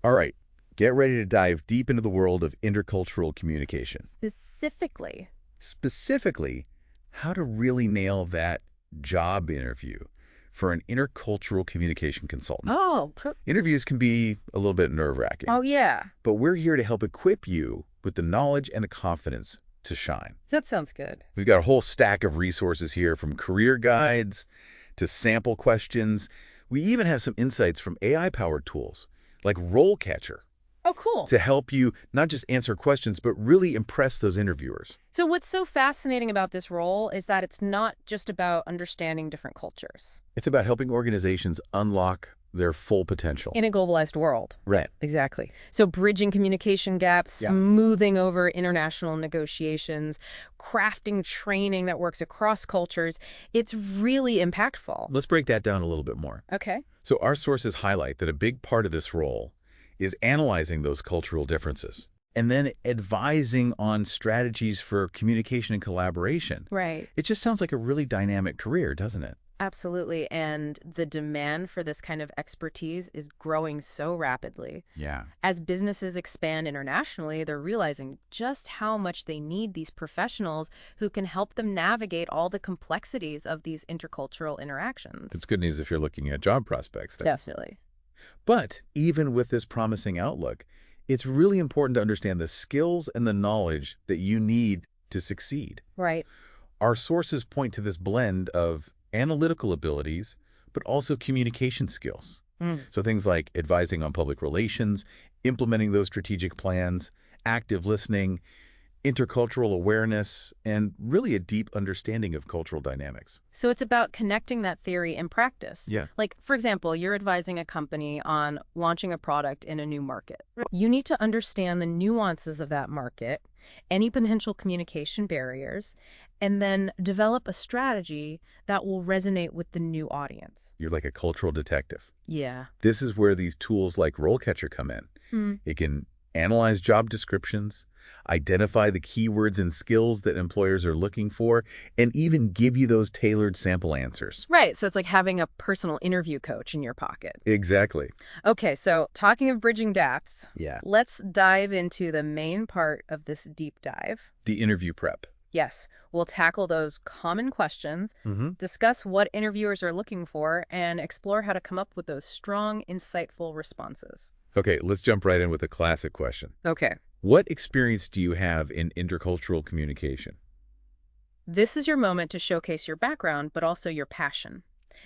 All right, get ready to dive deep into the world of intercultural communication. Specifically. Specifically, how to really nail that job interview for an intercultural communication consultant. Oh, Interviews can be a little bit nerve-wracking, oh yeah. but we're here to help equip you with the knowledge and the confidence to shine. That sounds good. We've got a whole stack of resources here, from career guides to sample questions. We even have some insights from AI-powered tools like RoleCatcher Oh, cool. to help you not just answer questions, but really impress those interviewers. So what's so fascinating about this role is that it's not just about understanding different cultures It's about helping organizations unlock their full potential. in a globalized world. Right. Exactly. So bridging communication gaps, Yeah. smoothing over international negotiations, crafting training that works across cultures. It's really impactful. Let's break that down a little bit more. Okay. So our sources highlight that a big part of this role is analyzing those cultural differences and then advising on strategies for communication and collaboration. Right. It just sounds like a really dynamic career, doesn't it? Absolutely. And the demand for this kind of expertise is growing so rapidly. Yeah. As businesses expand internationally, they're realizing just how much they need these professionals who can help them navigate all the complexities of these intercultural interactions. It's good news if you're looking at job prospects there. Definitely. But even with this promising outlook, it's really important to understand the skills and the knowledge that you need to succeed. Right. Our sources point to this blend of analytical abilities, but also communication skills. So things like advising on public relations, implementing those strategic plans, active listening, intercultural awareness, and really a deep understanding of cultural dynamics. So it's about connecting that theory and practice. Yeah. Like, for example, you're advising a company on launching a product in a new market. You need to understand the nuances of that market, any potential communication barriers, and then develop a strategy that will resonate with the new audience. You're like a cultural detective. Yeah. This is where these tools like RoleCatcher come in. It can analyze job descriptions, identify the keywords and skills that employers are looking for, and even give you those tailored sample answers. Right. So it's like having a personal interview coach in your pocket. Exactly. Okay, so talking of bridging gaps, Yeah. let's dive into the main part of this deep dive. The interview prep. Yes, we'll tackle those common questions, discuss what interviewers are looking for, and explore how to come up with those strong, insightful responses. Okay, let's jump right in with a classic question. Okay. What experience do you have in intercultural communication? This is your moment to showcase your background, but also your passion.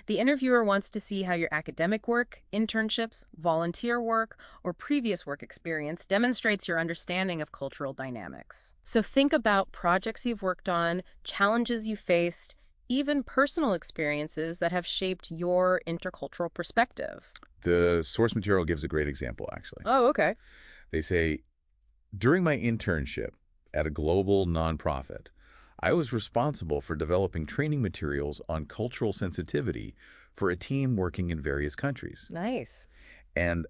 The interviewer wants to see how your academic work, internships, volunteer work, or previous work experience demonstrates your understanding of cultural dynamics. So think about projects you've worked on, challenges you faced, even personal experiences that have shaped your intercultural perspective. The source material gives a great example, actually. Oh, okay. They say, during my internship at a global nonprofit, I was responsible for developing training materials on cultural sensitivity for a team working in various countries. Nice. And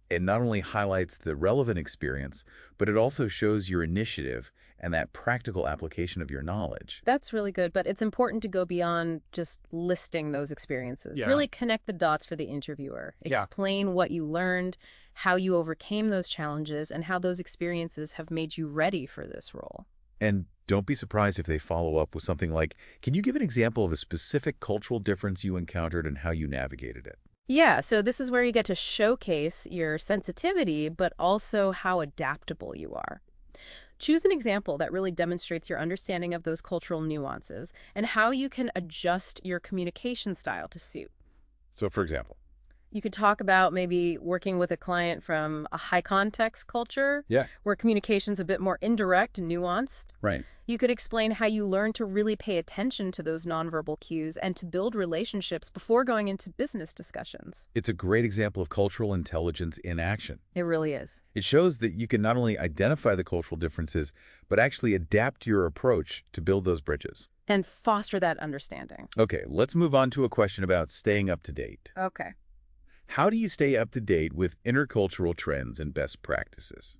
it not only highlights the relevant experience, but it also shows your initiative and that practical application of your knowledge. That's really good, but it's important to go beyond just listing those experiences. Yeah. Really connect the dots for the interviewer. Yeah. Explain what you learned, how you overcame those challenges, and how those experiences have made you ready for this role. And don't be surprised if they follow up with something like, can you give an example of a specific cultural difference you encountered and how you navigated it? Yeah, so this is where you get to showcase your sensitivity, but also how adaptable you are. Choose an example that really demonstrates your understanding of those cultural nuances and how you can adjust your communication style to suit. So for example, You could talk about maybe working with a client from a high context culture where communication's a bit more indirect and nuanced. right. You could explain how you learn to really pay attention to those nonverbal cues and to build relationships before going into business discussions. It's a great example of cultural intelligence in action. It really is. It shows that you can not only identify the cultural differences, but actually adapt your approach to build those bridges. And foster that understanding. Okay, let's move on to a question about staying up to date. Okay. How do you stay up to date with intercultural trends and best practices?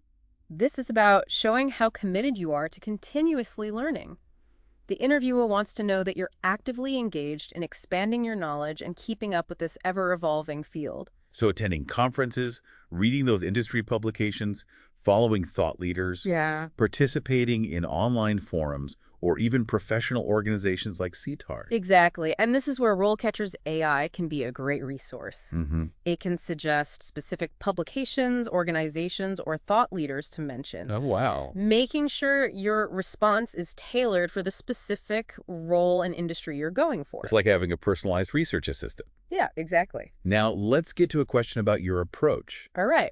This is about showing how committed you are to continuously learning. The interviewer wants to know that you're actively engaged in expanding your knowledge and keeping up with this ever-evolving field. So attending conferences, reading those industry publications, following thought leaders, Yeah. participating in online forums, or even professional organizations like CTAR. Exactly. And this is where RoleCatcher's AI can be a great resource. Mm-hmm. It can suggest specific publications, organizations, or thought leaders to mention, Oh, wow. making sure your response is tailored for the specific role and industry you're going for. It's like having a personalized research assistant. Yeah, exactly. Now, let's get to a question about your approach. All right.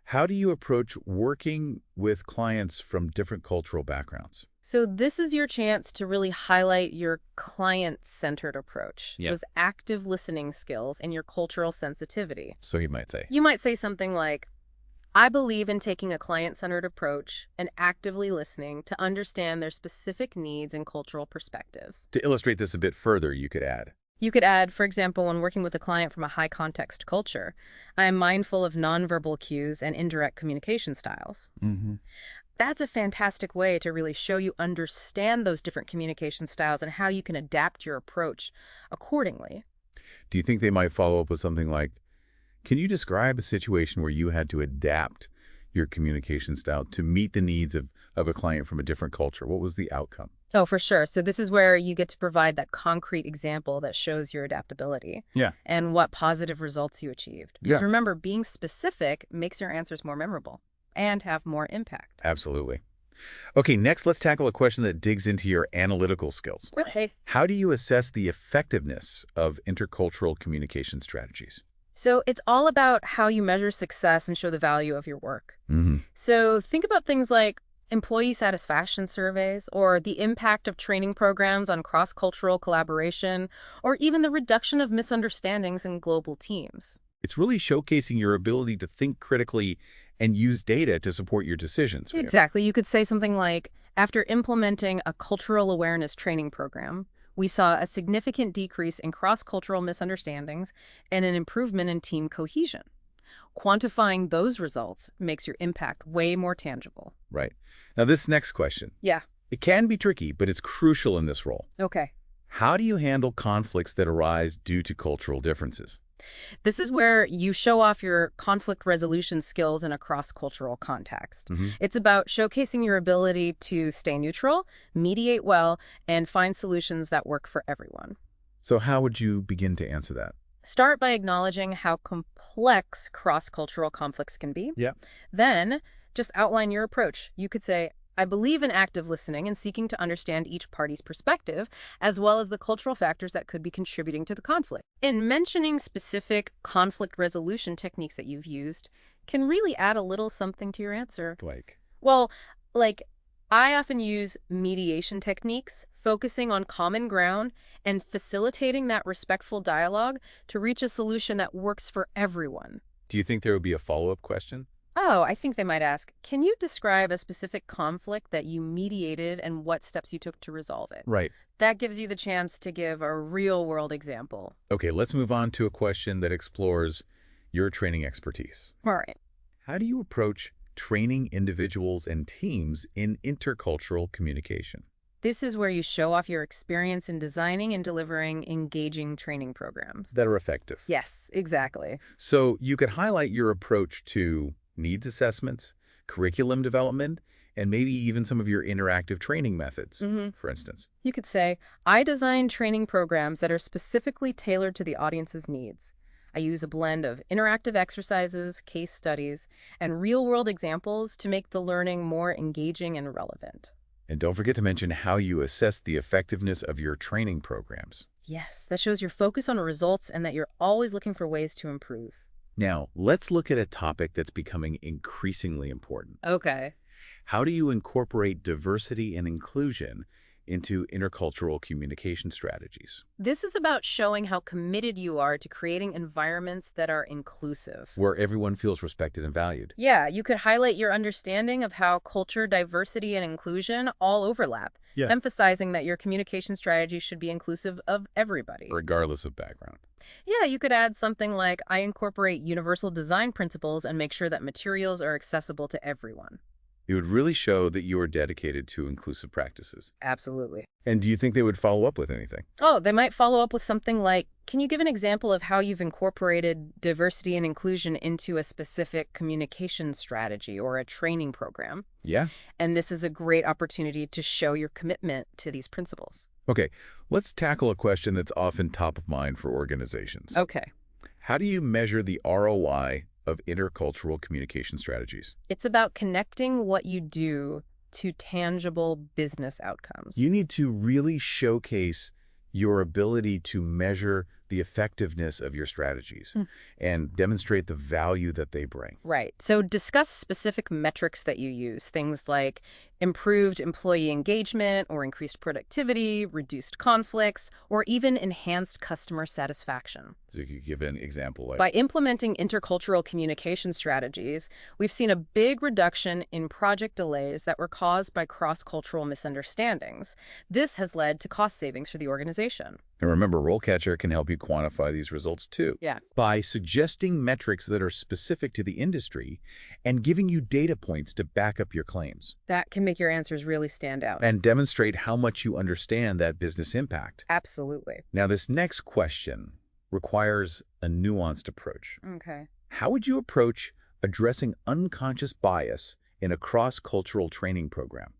How do you approach working with clients from different cultural backgrounds? So this is your chance to really highlight your client-centered approach, Yeah. those active listening skills, and your cultural sensitivity. So you might say. You might say something like, I believe in taking a client-centered approach and actively listening to understand their specific needs and cultural perspectives. To illustrate this a bit further, you could add. You could add, for example, when working with a client from a high-context culture, I am mindful of nonverbal cues and indirect communication styles. Mm-hmm. That's a fantastic way to really show you understand those different communication styles and how you can adapt your approach accordingly. Do you think they might follow up with something like, can you describe a situation where you had to adapt your communication style to meet the needs of a client from a different culture? What was the outcome? Oh, for sure. So this is where you get to provide that concrete example that shows your adaptability. Yeah. And what positive results you achieved. Because remember, being specific makes your answers more memorable and have more impact. Absolutely. Okay, next let's tackle a question that digs into your analytical skills. Okay. How do you assess the effectiveness of intercultural communication strategies? So it's all about how you measure success and show the value of your work. Mm-hmm. So think about things like employee satisfaction surveys, or the impact of training programs on cross-cultural collaboration, or even the reduction of misunderstandings in global teams. It's really showcasing your ability to think critically and use data to support your decisions. Exactly. You could say something like, after implementing a cultural awareness training program, we saw a significant decrease in cross-cultural misunderstandings and an improvement in team cohesion. Quantifying those results makes your impact way more tangible. Right. Now, this next question. Yeah. It can be tricky, but it's crucial in this role. Okay. How do you handle conflicts that arise due to cultural differences? This is where you show off your conflict resolution skills in a cross-cultural context. Mm-hmm. It's about showcasing your ability to stay neutral, mediate well, and find solutions that work for everyone. So how would you begin to answer that? Start by acknowledging how complex cross-cultural conflicts can be. Yeah. Then, just outline your approach. You could say, I believe in active listening and seeking to understand each party's perspective, as well as the cultural factors that could be contributing to the conflict. And mentioning specific conflict resolution techniques that you've used can really add a little something to your answer. Well, I often use mediation techniques, focusing on common ground and facilitating that respectful dialogue to reach a solution that works for everyone. Do you think there would be a follow-up question? Oh, I think they might ask, can you describe a specific conflict that you mediated and what steps you took to resolve it? Right. That gives you the chance to give a real-world example. Okay, let's move on to a question that explores your training expertise. All right. How do you approach training individuals and teams in intercultural communication? This is where you show off your experience in designing and delivering engaging training programs. That are effective. Yes, exactly. So you could highlight your approach to needs assessments, curriculum development, and maybe even some of your interactive training methods, for instance. You could say, I design training programs that are specifically tailored to the audience's needs. I use a blend of interactive exercises, case studies, and real-world examples to make the learning more engaging and relevant. And don't forget to mention how you assess the effectiveness of your training programs. Yes, that shows your focus on results and that you're always looking for ways to improve. Now, let's look at a topic that's becoming increasingly important. Okay. How do you incorporate diversity and inclusion into intercultural communication strategies? This is about showing how committed you are to creating environments that are inclusive. Where everyone feels respected and valued. Yeah, you could highlight your understanding of how culture, diversity, and inclusion all overlap, emphasizing that your communication strategy should be inclusive of everybody. Regardless of background. Yeah, you could add something like, I incorporate universal design principles and make sure that materials are accessible to everyone. It would really show that you are dedicated to inclusive practices. Absolutely. And do you think they would follow up with anything? Oh, they might follow up with something like, can you give an example of how you've incorporated diversity and inclusion into a specific communication strategy or a training program? Yeah? And this is a great opportunity to show your commitment to these principles. Okay, let's tackle a question that's often top of mind for organizations. Okay. How do you measure the ROI of intercultural communication strategies? It's about connecting what you do to tangible business outcomes. You need to really showcase your ability to measure the effectiveness of your strategies and demonstrate the value that they bring. Right. So discuss specific metrics that you use, things like improved employee engagement or increased productivity, reduced conflicts, or even enhanced customer satisfaction. So you could give an example like, By implementing intercultural communication strategies, we've seen a big reduction in project delays that were caused by cross-cultural misunderstandings. This has led to cost savings for the organization. and remember, RoleCatcher can help you quantify these results too. Yeah. By suggesting metrics that are specific to the industry and giving you data points to back up your claims. That can make your answers really stand out. And demonstrate how much you understand that business impact. Absolutely. Now, this next question requires a nuanced approach. Okay. How would you approach addressing unconscious bias in a cross-cultural training program?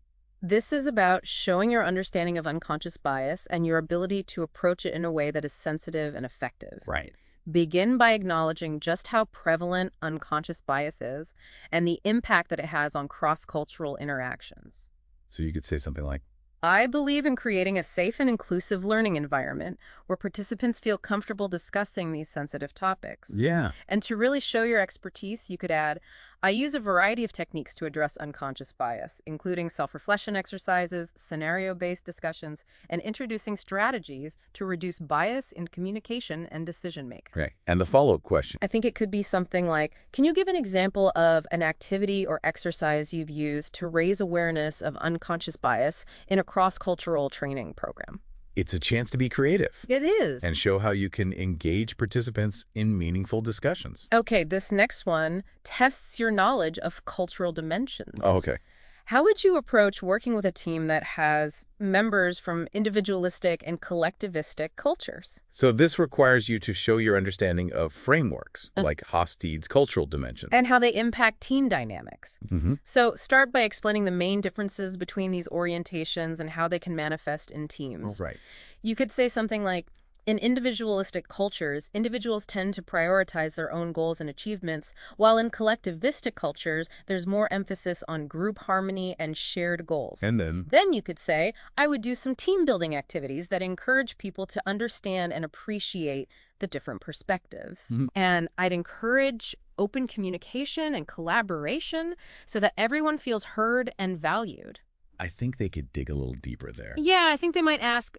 This is about showing your understanding of unconscious bias and your ability to approach it in a way that is sensitive and effective. Right. Begin by acknowledging just how prevalent unconscious bias is and the impact that it has on cross-cultural interactions. So you could say something like, I believe in creating a safe and inclusive learning environment where participants feel comfortable discussing these sensitive topics. yeah, And to really show your expertise, you could add, I use a variety of techniques to address unconscious bias, including self-reflection exercises, scenario-based discussions, and introducing strategies to reduce bias in communication and decision-making. right. And the follow-up question. I think it could be something like, can you give an example of an activity or exercise you've used to raise awareness of unconscious bias in a cross-cultural training program? It's a chance to be creative It is. and show how you can engage participants in meaningful discussions. Okay, this next one tests your knowledge of cultural dimensions. Oh, okay. How would you approach working with a team that has members from individualistic and collectivistic cultures? So this requires you to show your understanding of frameworks, like Hofstede's cultural dimension. And how they impact team dynamics. Mm-hmm. So start by explaining the main differences between these orientations and how they can manifest in teams. Right. You could say something like, in individualistic cultures, individuals tend to prioritize their own goals and achievements, while in collectivistic cultures, there's more emphasis on group harmony and shared goals. And then, Then you could say, I would do some team building activities that encourage people to understand and appreciate the different perspectives. And I'd encourage open communication and collaboration so that everyone feels heard and valued. I think they could dig a little deeper there. Yeah, I think they might ask,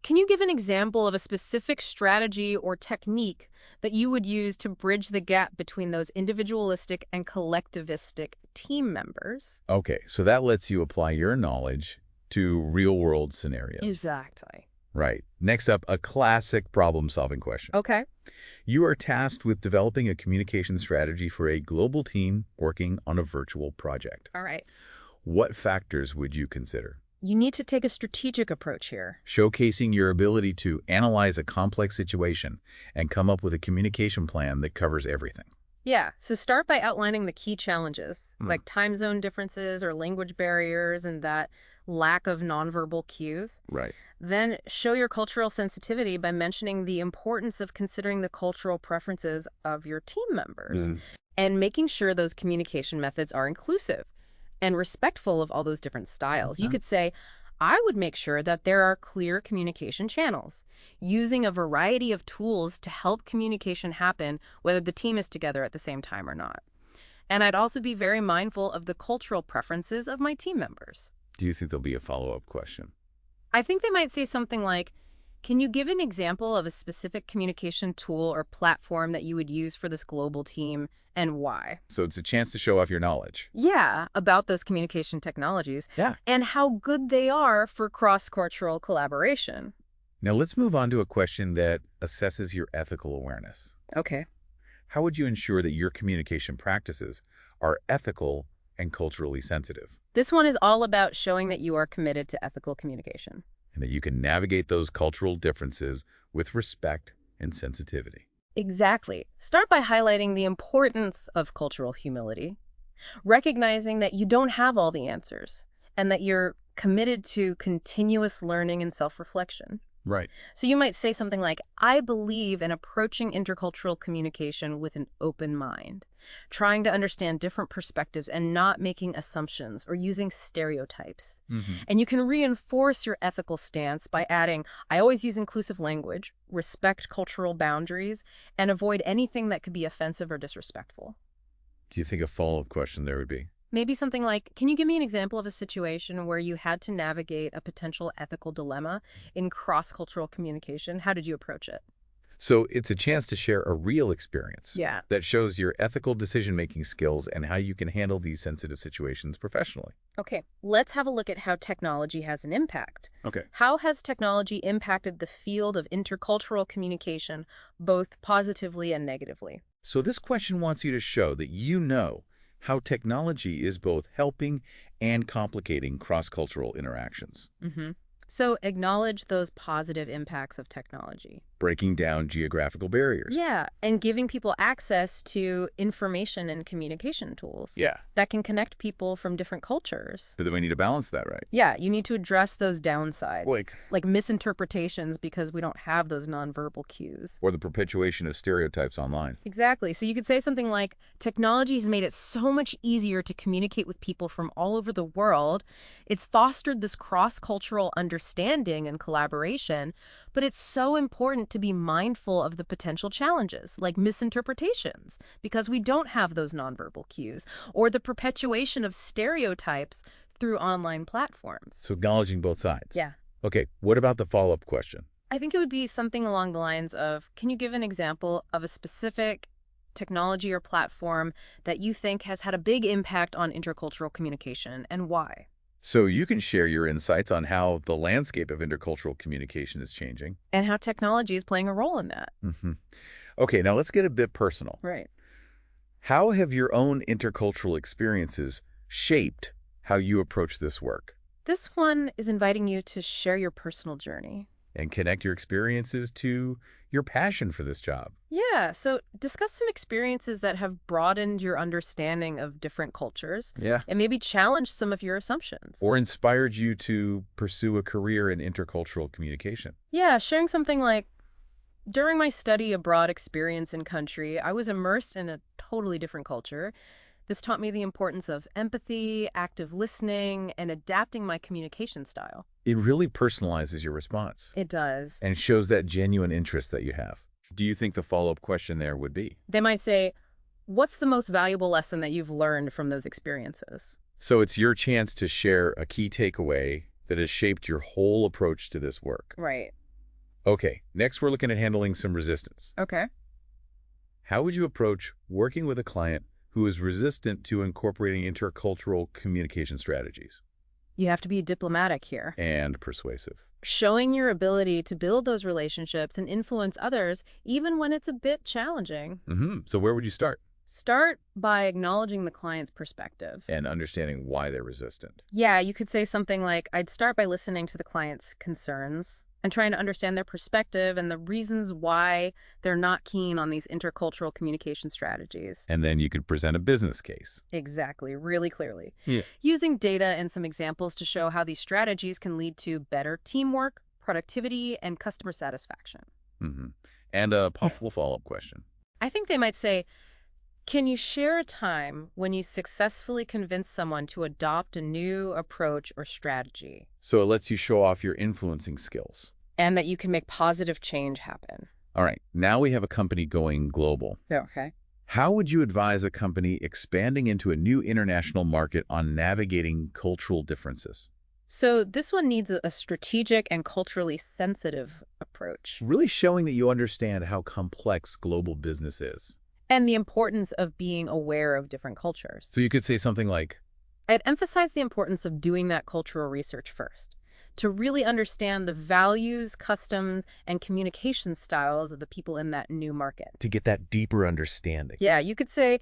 can you give an example of a specific strategy or technique that you would use to bridge the gap between those individualistic and collectivistic team members? Okay, so that lets you apply your knowledge to real-world scenarios. Exactly. Right. Next up, a classic problem-solving question. Okay. You are tasked with developing a communication strategy for a global team working on a virtual project. All right. What factors would you consider? You need to take a strategic approach here. Showcasing your ability to analyze a complex situation and come up with a communication plan that covers everything. Yeah, so start by outlining the key challenges, like time zone differences or language barriers and that lack of nonverbal cues. Right. Then show your cultural sensitivity by mentioning the importance of considering the cultural preferences of your team members and making sure those communication methods are inclusive and respectful of all those different styles. You could say, I would make sure that there are clear communication channels, using a variety of tools to help communication happen, whether the team is together at the same time or not. And I'd also be very mindful of the cultural preferences of my team members. Do you think there'll be a follow-up question? I think they might say something like, can you give an example of a specific communication tool or platform that you would use for this global team and why? So it's a chance to show off your knowledge. Yeah, about those communication technologies. Yeah. And how good they are for cross-cultural collaboration. Now let's move on to a question that assesses your ethical awareness. Okay. How would you ensure that your communication practices are ethical and culturally sensitive, This one is all about showing that you are committed to ethical communication. and that you can navigate those cultural differences with respect and sensitivity. Exactly. Start by highlighting the importance of cultural humility, recognizing that you don't have all the answers, and that you're committed to continuous learning and self-reflection. Right. So you might say something like, I believe in approaching intercultural communication with an open mind, trying to understand different perspectives and not making assumptions or using stereotypes. And you can reinforce your ethical stance by adding, I always use inclusive language, respect cultural boundaries, and avoid anything that could be offensive or disrespectful. Do you think a follow-up question there would be? Maybe something like, can you give me an example of a situation where you had to navigate a potential ethical dilemma in cross-cultural communication? How did you approach it? So it's a chance to share a real experience Yeah. that shows your ethical decision-making skills and how you can handle these sensitive situations professionally. Okay, let's have a look at how technology has an impact. Okay. How has technology impacted the field of intercultural communication, both positively and negatively? So this question wants you to show that you know how technology is both helping and complicating cross-cultural interactions, So acknowledge those positive impacts of technology. breaking down geographical barriers. Yeah, and giving people access to information and communication tools Yeah, that can connect people from different cultures. but then we need to balance that, right? Yeah, you need to address those downsides, Like misinterpretations because we don't have those nonverbal cues. or the perpetuation of stereotypes online. Exactly. So you could say something like, technology has made it so much easier to communicate with people from all over the world. It's fostered this cross-cultural understanding and collaboration, but it's so important to be mindful of the potential challenges, like misinterpretations, because we don't have those nonverbal cues, or the perpetuation of stereotypes through online platforms. So acknowledging both sides. Yeah. Okay, what about the follow-up question? I think it would be something along the lines of, can you give an example of a specific technology or platform that you think has had a big impact on intercultural communication, and why? So you can share your insights on how the landscape of intercultural communication is changing. And how technology is playing a role in that. Okay, now let's get a bit personal. Right. How have your own intercultural experiences shaped how you approach this work? This one is inviting you to share your personal journey. And connect your experiences to your passion for this job. Yeah, so discuss some experiences that have broadened your understanding of different cultures Yeah. and maybe challenge some of your assumptions. Or inspired you to pursue a career in intercultural communication. Yeah, sharing something like, during my study abroad experience in country, I was immersed in a totally different culture. This taught me the importance of empathy, active listening, and adapting my communication style. It really personalizes your response It does. and shows that genuine interest that you have. Do you think the follow-up question there would be? They might say, what's the most valuable lesson that you've learned from those experiences? So it's your chance to share a key takeaway that has shaped your whole approach to this work. Right. Okay, next we're looking at handling some resistance. Okay. How would you approach working with a client who is resistant to incorporating intercultural communication strategies? You have to be diplomatic here. And persuasive. Showing your ability to build those relationships and influence others, even when it's a bit challenging. So where would you start? Start by acknowledging the client's perspective. And understanding why they're resistant. Yeah, you could say something like, I'd start by listening to the client's concerns and trying to understand their perspective and the reasons why they're not keen on these intercultural communication strategies. And then you could present a business case. Exactly, really clearly. Yeah. Using data and some examples to show how these strategies can lead to better teamwork, productivity, and customer satisfaction. And a possible follow-up question. I think they might say, can you share a time when you successfully convinced someone to adopt a new approach or strategy? So it lets you show off your influencing skills. And that you can make positive change happen. All right, now we have a company going global. Okay. How would you advise a company expanding into a new international market on navigating cultural differences? So this one needs a strategic and culturally sensitive approach. Really showing that you understand how complex global business is. And the importance of being aware of different cultures. So you could say something like, I'd emphasize the importance of doing that cultural research first, to really understand the values, customs, and communication styles of the people in that new market. to get that deeper understanding. Yeah, you could say,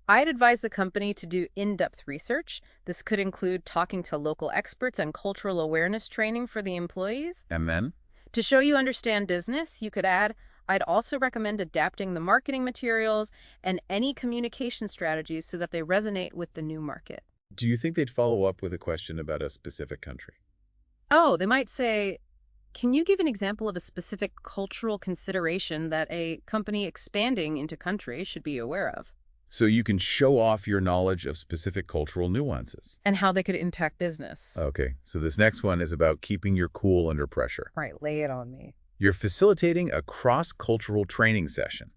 I'd advise the company to do in-depth research. This could include talking to local experts and cultural awareness training for the employees. And then? To show you understand business, you could add, I'd also recommend adapting the marketing materials and any communication strategies so that they resonate with the new market. Do you think they'd follow up with a question about a specific country? Oh, they might say, can you give an example of a specific cultural consideration that a company expanding into country should be aware of? So you can show off your knowledge of specific cultural nuances. And how they could impact business. Okay, so this next one is about keeping your cool under pressure. Right, lay it on me. You're facilitating a cross-cultural training session,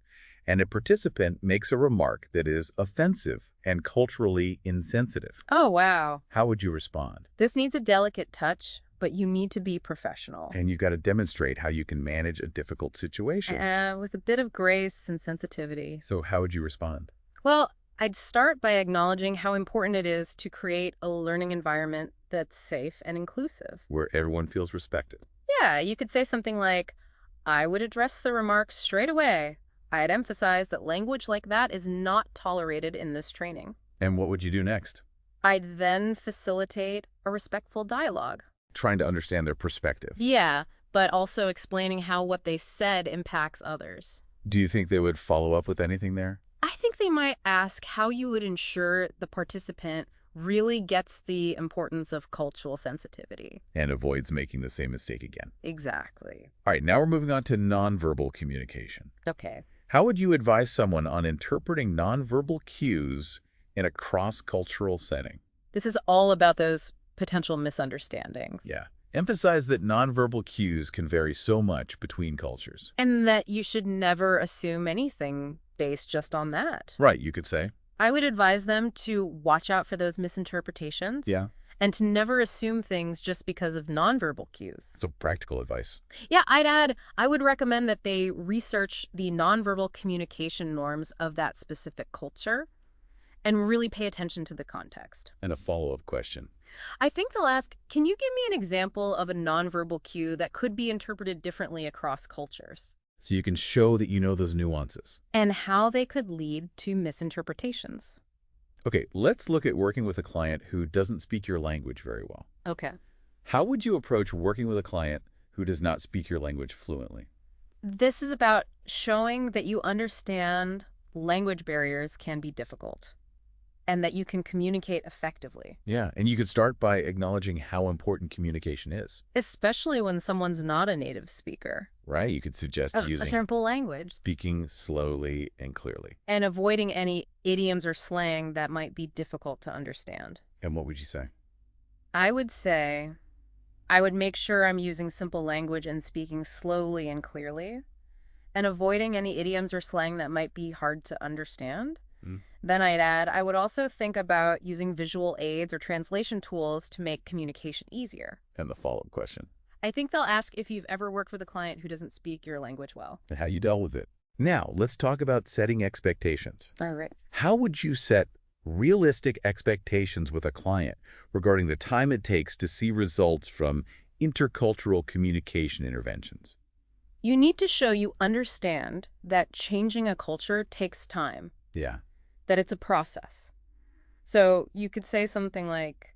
and a participant makes a remark that is offensive and culturally insensitive. Oh, wow. How would you respond? This needs a delicate touch, but you need to be professional. And you've got to demonstrate how you can manage a difficult situation. With a bit of grace and sensitivity. So how would you respond? Well, I'd start by acknowledging how important it is to create a learning environment that's safe and inclusive. Where everyone feels respected. Yeah, you could say something like, I would address the remarks straight away. I'd emphasize that language like that is not tolerated in this training. And what would you do next? I'd then facilitate a respectful dialogue. Trying to understand their perspective. Yeah, but also explaining how what they said impacts others. Do you think they would follow up with anything there? I think they might ask how you would ensure the participant really gets the importance of cultural sensitivity. And avoids making the same mistake again. Exactly. All right, now we're moving on to nonverbal communication. Okay. How would you advise someone on interpreting nonverbal cues in a cross-cultural setting? This is all about those potential misunderstandings. Yeah. Emphasize that nonverbal cues can vary so much between cultures. And that you should never assume anything based just on that. Right, you could say. I would advise them to watch out for those misinterpretations. Yeah. And to never assume things just because of nonverbal cues. So practical advice. Yeah, I'd add, I would recommend that they research the nonverbal communication norms of that specific culture and really pay attention to the context. And a follow-up question. I think they'll ask, can you give me an example of a nonverbal cue that could be interpreted differently across cultures? So you can show that you know those nuances. And how they could lead to misinterpretations. Okay, let's look at working with a client who doesn't speak your language very well. Okay. How would you approach working with a client who does not speak your language fluently? This is about showing that you understand language barriers can be difficult and that you can communicate effectively. Yeah, and you could start by acknowledging how important communication is. Especially when someone's not a native speaker. Right, you could suggest A using simple language. speaking slowly and clearly. And avoiding any idioms or slang that might be difficult to understand. And what would you say? I would say I would make sure I'm using simple language and speaking slowly and clearly, and avoiding any idioms or slang that might be hard to understand. Then I'd add, I would also think about using visual aids or translation tools to make communication easier. And the follow-up question. I think they'll ask if you've ever worked with a client who doesn't speak your language well. And how you dealt with it. Now, let's talk about setting expectations. All right. How would you set realistic expectations with a client regarding the time it takes to see results from intercultural communication interventions? You need to show you understand that changing a culture takes time. Yeah. That it's a process. So you could say something like,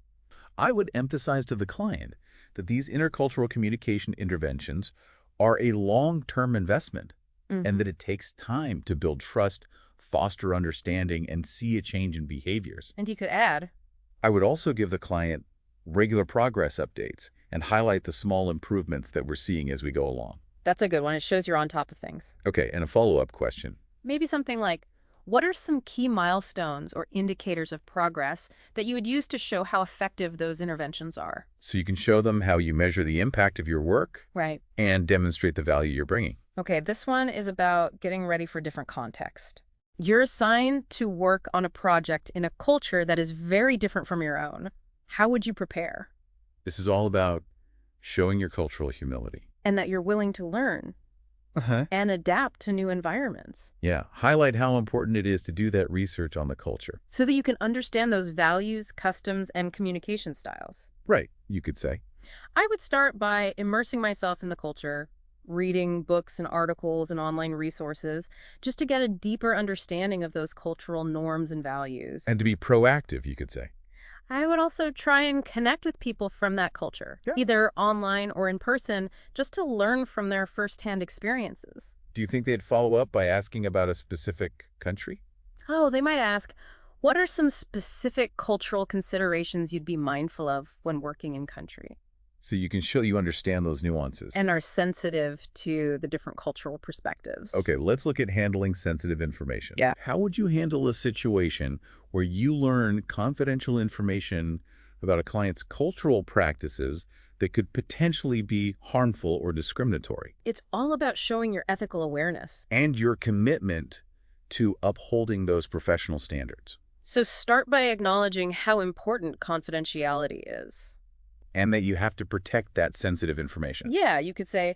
I would emphasize to the client that these intercultural communication interventions are a long-term investment and that it takes time to build trust, foster understanding, and see a change in behaviors. And you could add, I would also give the client regular progress updates and highlight the small improvements that we're seeing as we go along. That's a good one. It shows you're on top of things. Okay, and a follow-up question. Maybe something like, what are some key milestones or indicators of progress that you would use to show how effective those interventions are? So you can show them how you measure the impact of your work Right. and demonstrate the value you're bringing. Okay, this one is about getting ready for different context. You're assigned to work on a project in a culture that is very different from your own. How would you prepare? This is all about showing your cultural humility. And that you're willing to learn and adapt to new environments. Yeah, highlight how important it is to do that research on the culture. So that you can understand those values, customs, and communication styles. Right, you could say. I would start by immersing myself in the culture, reading books and articles and online resources, just to get a deeper understanding of those cultural norms and values. And to be proactive, you could say. I would also try and connect with people from that culture, Yeah. either online or in person, just to learn from their firsthand experiences. Do you think they'd follow up by asking about a specific country? Oh, they might ask, what are some specific cultural considerations you'd be mindful of when working in country? So you can show you understand those nuances. And are sensitive to the different cultural perspectives. Okay, let's look at handling sensitive information. Yeah. How would you handle a situation where you learn confidential information about a client's cultural practices that could potentially be harmful or discriminatory? It's all about showing your ethical awareness. And your commitment to upholding those professional standards. So start by acknowledging how important confidentiality is. And that you have to protect that sensitive information. Yeah, you could say,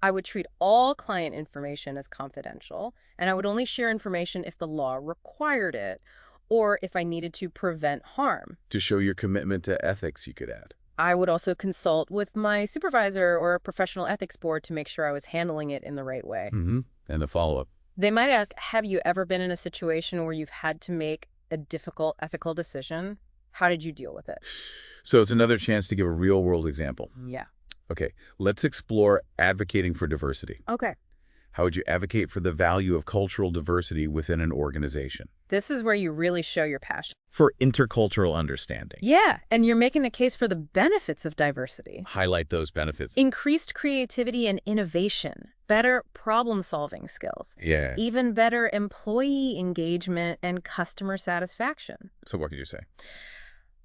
I would treat all client information as confidential, and I would only share information if the law required it, or if I needed to prevent harm. To show your commitment to ethics, you could add. I would also consult with my supervisor or a professional ethics board to make sure I was handling it in the right way. And the follow-up. They might ask, have you ever been in a situation where you've had to make a difficult ethical decision? How did you deal with it? So it's another chance to give a real-world example. Yeah. Okay, let's explore advocating for diversity. Okay. How would you advocate for the value of cultural diversity within an organization? This is where you really show your passion. For intercultural understanding. Yeah, and you're making a case for the benefits of diversity. Highlight those benefits. Increased creativity and innovation, better problem-solving skills, Yeah. even better employee engagement and customer satisfaction. So what could you say?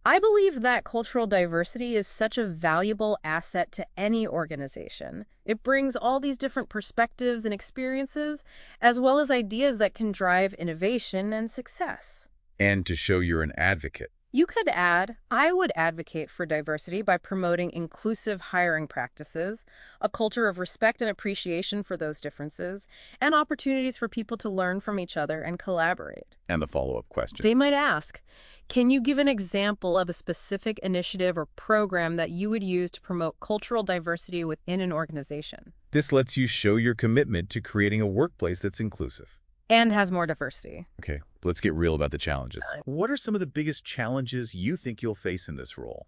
I believe that cultural diversity is such a valuable asset to any organization. It brings all these different perspectives and experiences, as well as ideas that can drive innovation and success. And to show you're an advocate. You could add, I would advocate for diversity by promoting inclusive hiring practices, a culture of respect and appreciation for those differences, and opportunities for people to learn from each other and collaborate. And the follow-up question. They might ask, can you give an example of a specific initiative or program that you would use to promote cultural diversity within an organization? This lets you show your commitment to creating a workplace that's inclusive. And has more diversity. Okay, let's get real about the challenges. What are some of the biggest challenges you think you'll face in this role?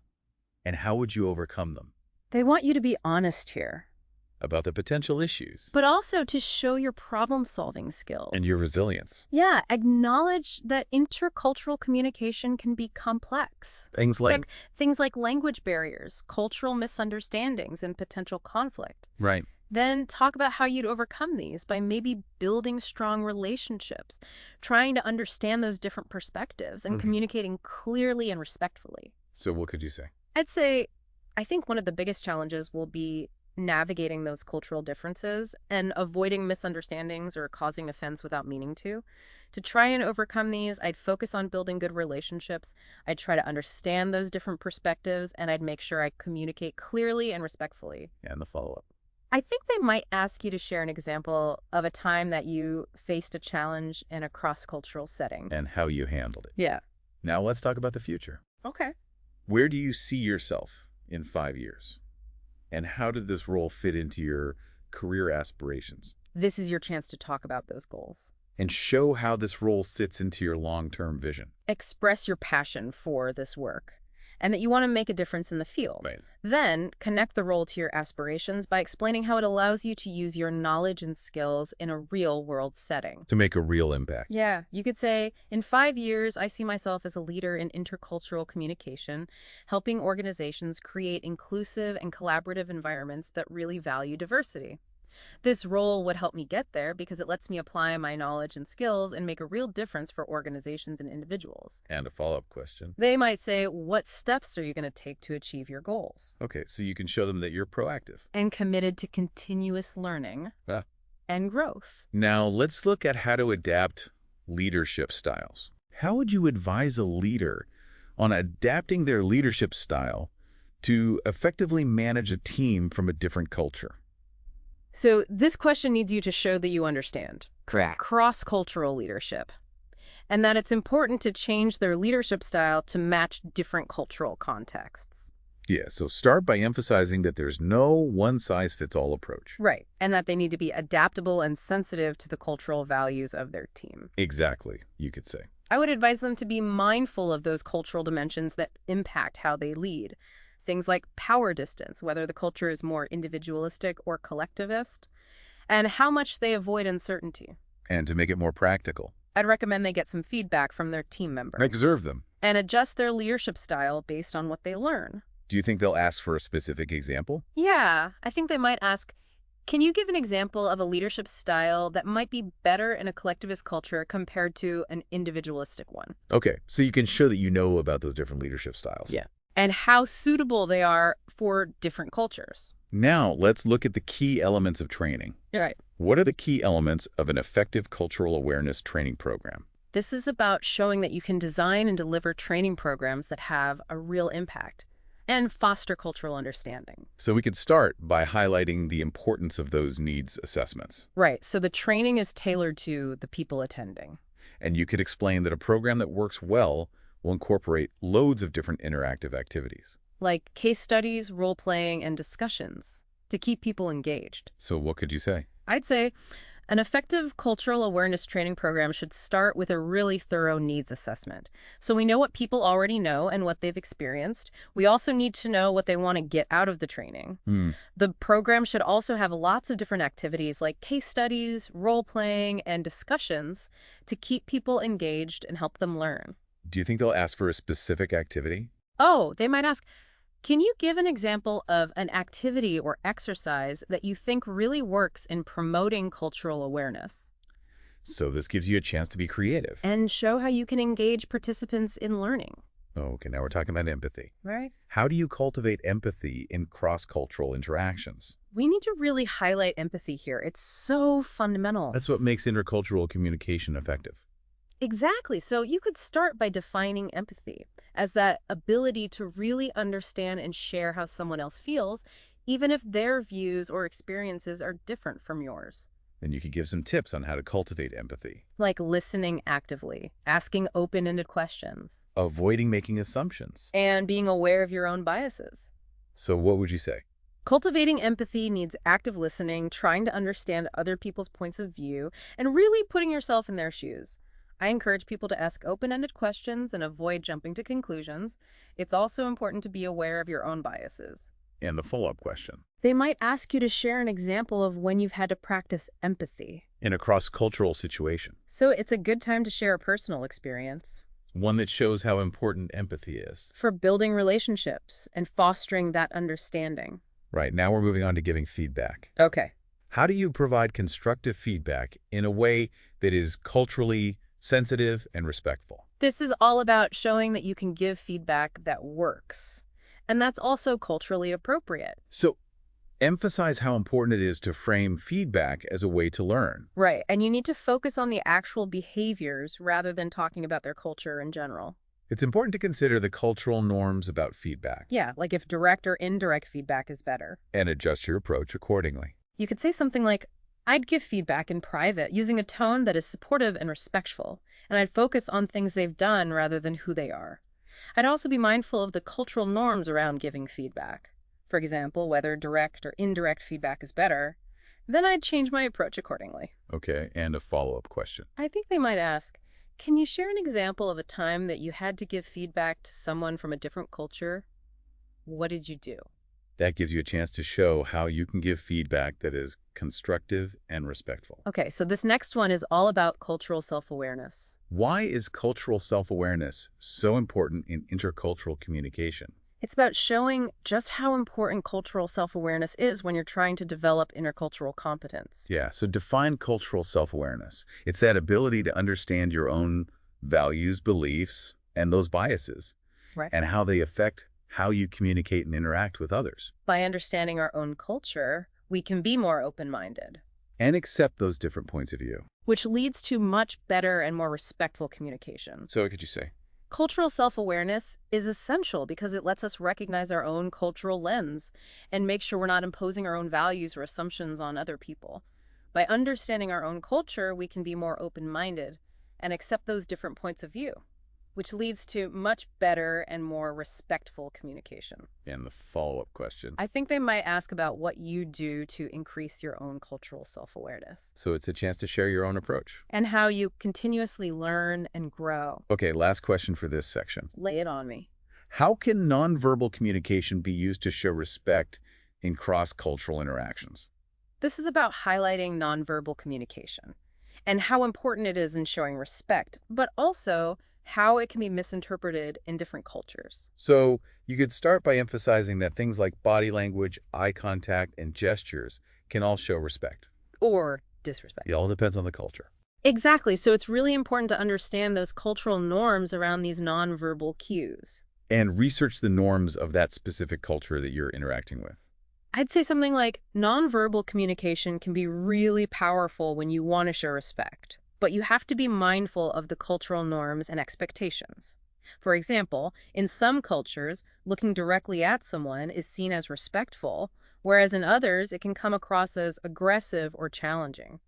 And how would you overcome them? They want you to be honest here, About the potential issues. but also to show your problem-solving skills. And your resilience. Yeah, acknowledge that intercultural communication can be complex. Things like... Things like language barriers, cultural misunderstandings, and potential conflict. Right. Then talk about how you'd overcome these by maybe building strong relationships, trying to understand those different perspectives, and communicating clearly and respectfully. So what could you say? I'd say, I think one of the biggest challenges will be navigating those cultural differences and avoiding misunderstandings or causing offense without meaning to. To try and overcome these, I'd focus on building good relationships. I'd try to understand those different perspectives, and I'd make sure I communicate clearly and respectfully. And the follow-up. I think they might ask you to share an example of a time that you faced a challenge in a cross-cultural setting. And how you handled it. Yeah. Now let's talk about the future. Okay. Where do you see yourself in 5 years? And how did this role fit into your career aspirations? This is your chance to talk about those goals. And show how this role sits into your long-term vision. Express your passion for this work and that you want to make a difference in the field. Right. Then connect the role to your aspirations by explaining how it allows you to use your knowledge and skills in a real-world setting. To make a real impact. Yeah, you could say, in 5 years, I see myself as a leader in intercultural communication, helping organizations create inclusive and collaborative environments that really value diversity. This role would help me get there because it lets me apply my knowledge and skills and make a real difference for organizations and individuals. And a follow-up question. They might say, what steps are you going to take to achieve your goals? Okay, so you can show them that you're proactive. And committed to continuous learning and growth. Now, let's look at how to adapt leadership styles. How would you advise a leader on adapting their leadership style to effectively manage a team from a different culture? So this question needs you to show that you understand. Correct. Cross-cultural leadership. And that it's important to change their leadership style to match different cultural contexts. Yeah, so start by emphasizing that there's no one-size-fits-all approach. Right. And that they need to be adaptable and sensitive to the cultural values of their team. Exactly, you could say. I would advise them to be mindful of those cultural dimensions that impact how they lead. Things like power distance, whether the culture is more individualistic or collectivist, and how much they avoid uncertainty. And to make it more practical, I'd recommend they get some feedback from their team members observe them. and adjust their leadership style based on what they learn. Do you think they'll ask for a specific example? Yeah, I think they might ask, can you give an example of a leadership style that might be better in a collectivist culture compared to an individualistic one? Okay, so you can show that you know about those different leadership styles. Yeah. And how suitable they are for different cultures. Now, let's look at the key elements of training. Right. What are the key elements of an effective cultural awareness training program? This is about showing that you can design and deliver training programs that have a real impact and foster cultural understanding. So we could start by highlighting the importance of those needs assessments. Right. So the training is tailored to the people attending. And you could explain that a program that works well will incorporate loads of different interactive activities. Like case studies, role-playing, and discussions to keep people engaged. So what could you say? I'd say an effective cultural awareness training program should start with a really thorough needs assessment. So we know what people already know and what they've experienced. We also need to know what they want to get out of the training. The program should also have lots of different activities like case studies, role-playing, and discussions to keep people engaged and help them learn. Do you think they'll ask for a specific activity? Oh, they might ask, can you give an example of an activity or exercise that you think really works in promoting cultural awareness? So this gives you a chance to be creative. And show how you can engage participants in learning. Okay, now we're talking about empathy. Right. How do you cultivate empathy in cross-cultural interactions? We need to really highlight empathy here. It's so fundamental. That's what makes intercultural communication effective. Exactly. So you could start by defining empathy as that ability to really understand and share how someone else feels, even if their views or experiences are different from yours. Then you could give some tips on how to cultivate empathy. Like listening actively, asking open-ended questions, Avoiding making assumptions. and being aware of your own biases. So what would you say? Cultivating empathy needs active listening, trying to understand other people's points of view, and really putting yourself in their shoes. I encourage people to ask open-ended questions and avoid jumping to conclusions. It's also important to be aware of your own biases. And the follow-up question. They might ask you to share an example of when you've had to practice empathy. In a cross-cultural situation. So it's a good time to share a personal experience. One that shows how important empathy is. For building relationships and fostering that understanding. Right, now we're moving on to giving feedback. Okay. How do you provide constructive feedback in a way that is culturally sensitive and respectful? This is all about showing that you can give feedback that works. And that's also culturally appropriate. So, emphasize how important it is to frame feedback as a way to learn. Right. And you need to focus on the actual behaviors rather than talking about their culture in general. It's important to consider the cultural norms about feedback. Yeah, like if direct or indirect feedback is better. And adjust your approach accordingly. You could say something like, I'd give feedback in private using a tone that is supportive and respectful, and I'd focus on things they've done rather than who they are. I'd also be mindful of the cultural norms around giving feedback. For example, whether direct or indirect feedback is better, then I'd change my approach accordingly. Okay, and a follow-up question. I think they might ask, can you share an example of a time that you had to give feedback to someone from a different culture? What did you do? That gives you a chance to show how you can give feedback that is constructive and respectful. Okay, so this next one is all about cultural self-awareness. Why is cultural self-awareness so important in intercultural communication? It's about showing just how important cultural self-awareness is when you're trying to develop intercultural competence. Yeah, so define cultural self-awareness. It's that ability to understand your own values, beliefs, and those biases, Right. and how they affect how you communicate and interact with others. By understanding our own culture, we can be more open-minded, And accept those different points of view. which leads to much better and more respectful communication. So what could you say? Cultural self-awareness is essential because it lets us recognize our own cultural lens and make sure we're not imposing our own values or assumptions on other people. By understanding our own culture, we can be more open-minded and accept those different points of view. which leads to much better and more respectful communication. And the follow-up question. I think they might ask about what you do to increase your own cultural self-awareness. So it's a chance to share your own approach. And how you continuously learn and grow. Okay, last question for this section. Lay it on me. How can nonverbal communication be used to show respect in cross-cultural interactions? This is about highlighting nonverbal communication and how important it is in showing respect, but also how it can be misinterpreted in different cultures. So you could start by emphasizing that things like body language, eye contact, and gestures can all show respect. Or disrespect. It all depends on the culture. Exactly. So it's really important to understand those cultural norms around these nonverbal cues. And research the norms of that specific culture that you're interacting with. I'd say something like nonverbal communication can be really powerful when you want to show respect, but you have to be mindful of the cultural norms and expectations. For example, in some cultures, looking directly at someone is seen as respectful, whereas in others, it can come across as aggressive or challenging.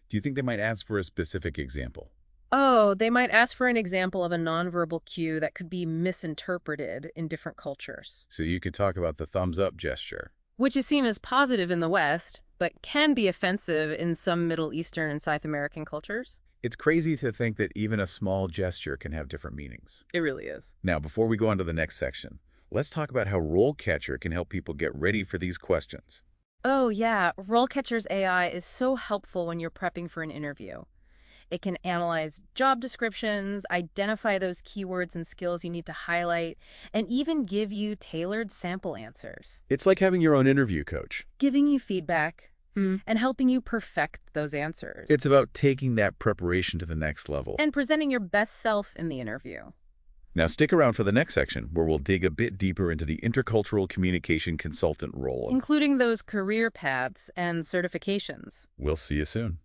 Do you think they might ask for a specific example? Oh, they might ask for an example of a nonverbal cue that could be misinterpreted in different cultures. So you could talk about the thumbs up gesture. Which is seen as positive in the West, but can be offensive in some Middle Eastern and South American cultures. It's crazy to think that even a small gesture can have different meanings. It really is. Now, before we go on to the next section, let's talk about how RoleCatcher can help people get ready for these questions. Oh yeah, RoleCatcher's AI is so helpful when you're prepping for an interview. It can analyze job descriptions, identify those keywords and skills you need to highlight, and even give you tailored sample answers. It's like having your own interview coach. Giving you feedback and helping you perfect those answers. It's about taking that preparation to the next level. And presenting your best self in the interview. Now stick around for the next section, where we'll dig a bit deeper into the Intercultural Communication Consultant role. Including those career paths and certifications. We'll see you soon.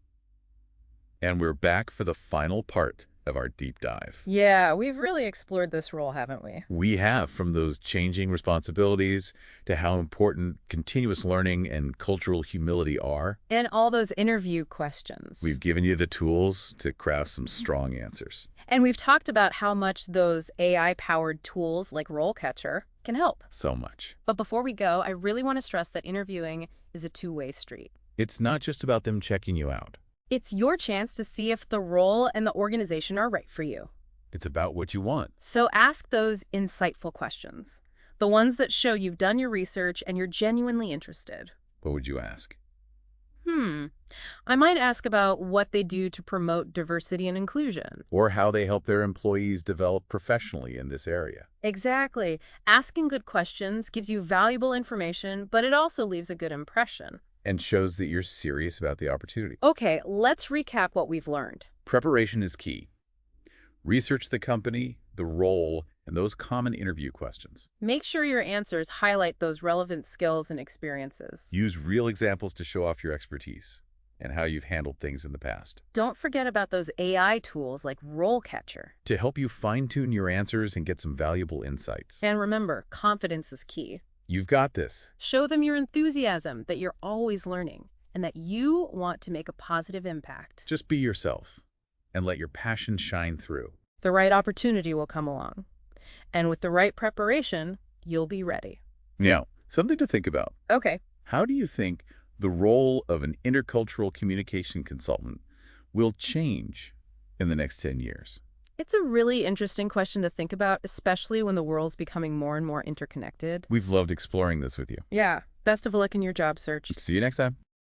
And we're back for the final part of our deep dive. Yeah, we've really explored this role, haven't we? We have, from those changing responsibilities to how important continuous learning and cultural humility are. And all those interview questions. We've given you the tools to craft some strong answers. And we've talked about how much those AI-powered tools like RoleCatcher can help. So much. But before we go, I really want to stress that interviewing is a two-way street. It's not just about them checking you out. It's your chance to see if the role and the organization are right for you. It's about what you want. So ask those insightful questions, the ones that show you've done your research and you're genuinely interested. What would you ask? I might ask about what they do to promote diversity and inclusion. Or how they help their employees develop professionally in this area. Exactly. Asking good questions gives you valuable information, but it also leaves a good impression. And shows that you're serious about the opportunity. Okay, let's recap what we've learned. Preparation is key. Research the company, the role, and those common interview questions. Make sure your answers highlight those relevant skills and experiences. Use real examples to show off your expertise and how you've handled things in the past. Don't forget about those AI tools like RoleCatcher. To help you fine-tune your answers and get some valuable insights. And remember, confidence is key. You've got this. Show them your enthusiasm, that you're always learning, and that you want to make a positive impact. Just be yourself and let your passion shine through. The right opportunity will come along. And with the right preparation, you'll be ready. Now, something to think about. Okay. How do you think the role of an intercultural communication consultant will change in the next 10 years? It's a really interesting question to think about, especially when the world's becoming more and more interconnected. We've loved exploring this with you. Yeah. Best of luck in your job search. See you next time.